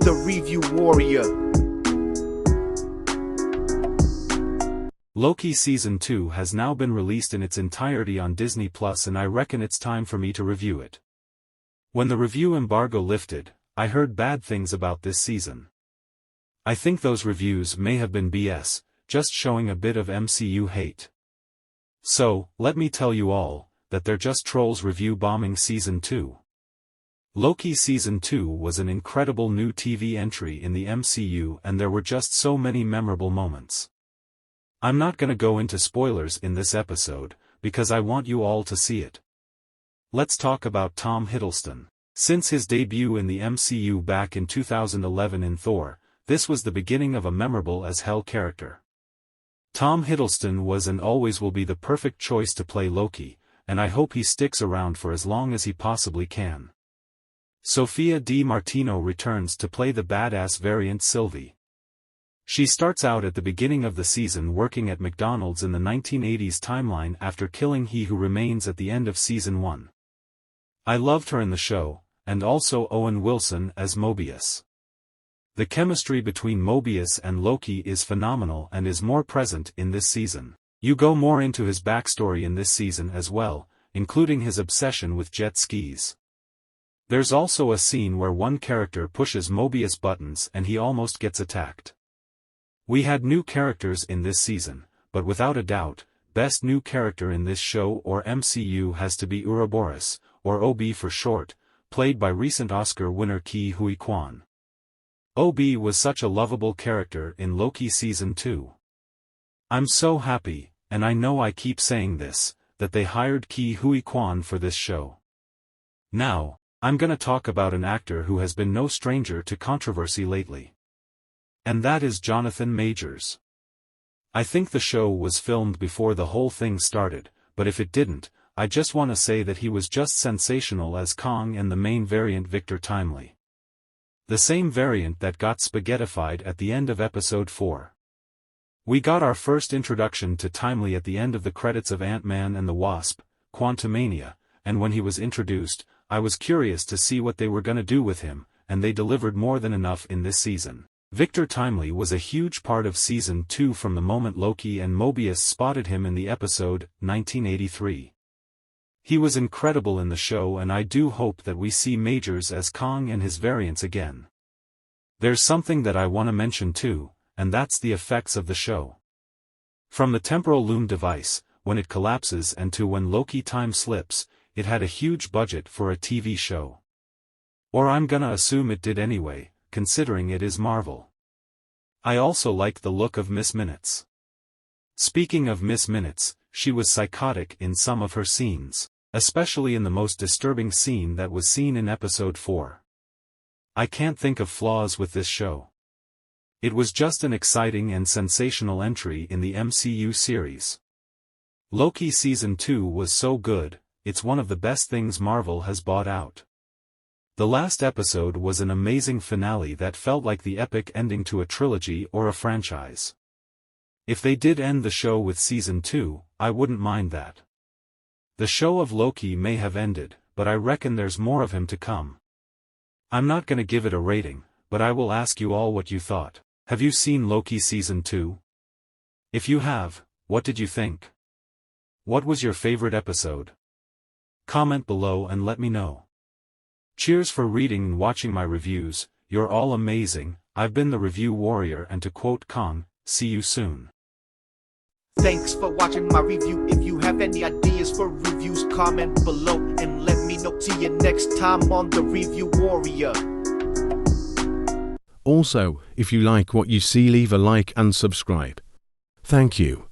The Review Warrior. Loki Season 2 has now been released in its entirety on Disney Plus, and I reckon it's time for me to review it. When the review embargo lifted, I heard bad things about this season. I think those reviews may have been BS, just showing a bit of MCU hate. So, let me tell you all, that they're just trolls review bombing Season 2. Loki Season 2 was an incredible new TV entry in the MCU, and there were just so many memorable moments. I'm not gonna go into spoilers in this episode, because I want you all to see it. Let's talk about Tom Hiddleston. Since his debut in the MCU back in 2011 in Thor, this was the beginning of a memorable as hell character. Tom Hiddleston was and always will be the perfect choice to play Loki, and I hope he sticks around for as long as he possibly can. Sophia Di Martino returns to play the badass variant Sylvie. She starts out at the beginning of the season working at McDonald's in the 1980s timeline after killing He Who Remains at the end of Season 1. I loved her in the show, and also Owen Wilson as Mobius. The chemistry between Mobius and Loki is phenomenal and is more present in this season. You go more into his backstory in this season as well, including his obsession with jet skis. There's also a scene where one character pushes Mobius buttons and he almost gets attacked. We had new characters in this season, but without a doubt, best new character in this show or MCU has to be Ouroboros, or OB for short, played by recent Oscar winner Huy Quan. OB was such a lovable character in Loki Season 2. I'm so happy, and I know I keep saying this, that they hired Huy Quan for this show. Now, I'm gonna talk about an actor who has been no stranger to controversy lately. And that is Jonathan Majors. I think the show was filmed before the whole thing started, but if it didn't, I just want to say that he was just sensational as Kong and the main variant Victor Timely. The same variant that got spaghettified at the end of Episode 4. We got our first introduction to Timely at the end of the credits of Ant-Man and the Wasp, Quantumania, and when he was introduced, I was curious to see what they were gonna do with him, and they delivered more than enough in this season. Victor Timely was a huge part of Season 2 from the moment Loki and Mobius spotted him in the episode, 1983. He was incredible in the show, and I do hope that we see Majors as Kong and his variants again. There's something that I want to mention too, and that's the effects of the show. From the temporal loom device, when it collapses, and to when Loki time slips, it had a huge budget for a TV show. Or I'm gonna assume it did anyway, considering it is Marvel. I also like the look of Miss Minutes. Speaking of Miss Minutes, she was psychotic in some of her scenes, especially in the most disturbing scene that was seen in Episode 4. I can't think of flaws with this show. It was just an exciting and sensational entry in the MCU series. Loki Season 2 was so good, it's one of the best things Marvel has bought out. The last episode was an amazing finale that felt like the epic ending to a trilogy or a franchise. If they did end the show with Season 2, I wouldn't mind that. The show of Loki may have ended, but I reckon there's more of him to come. I'm not gonna give it a rating, but I will ask you all what you thought. Have you seen Loki Season 2? If you have, what did you think? What was your favorite episode? Comment below and let me know. Cheers for reading and watching my reviews, you're all amazing. I've been the Review Warrior, and to quote Kong, see you soon. Thanks for watching my review. If you have any ideas for reviews, comment below and let me know. See you next time on The Review Warrior. Also, if you like what you see, leave a like and subscribe. Thank you.